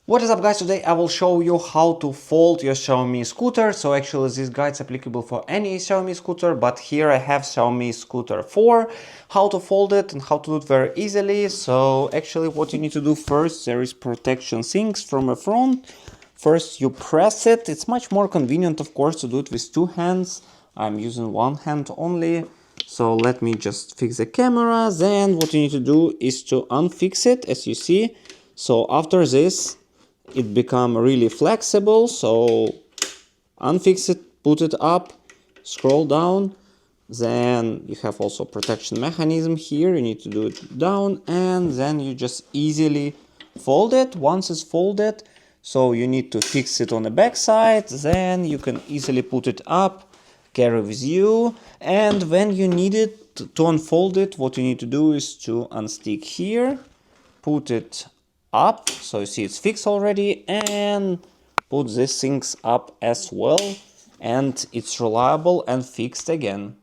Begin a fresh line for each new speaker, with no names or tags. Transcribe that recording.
What is up, guys? Today I will show you how to fold your Xiaomi scooter. So actually this guide is applicable for any Xiaomi scooter, but here I have Xiaomi scooter 4, how to fold it and how to do it very easily. So actually what you need to do first, there is protection things from the front. First you press it. It's much more convenient, of course, to do it with two hands. I'm using one hand only. So let me just fix the camera. Then what you need to do is to unfix it, as you see. So after this, it become really flexible. So unfix it, put it up, scroll down. Then you have also protection mechanism here. You need to do it down, and then you just easily fold it. Once it's folded, so you need to fix it on the back side. Then you can easily put it up, carry with you. And when you need it to unfold it, what you need to do is to unstick here, put it up, so you see it's fixed already, and put these things up as well, and it's reliable and fixed again.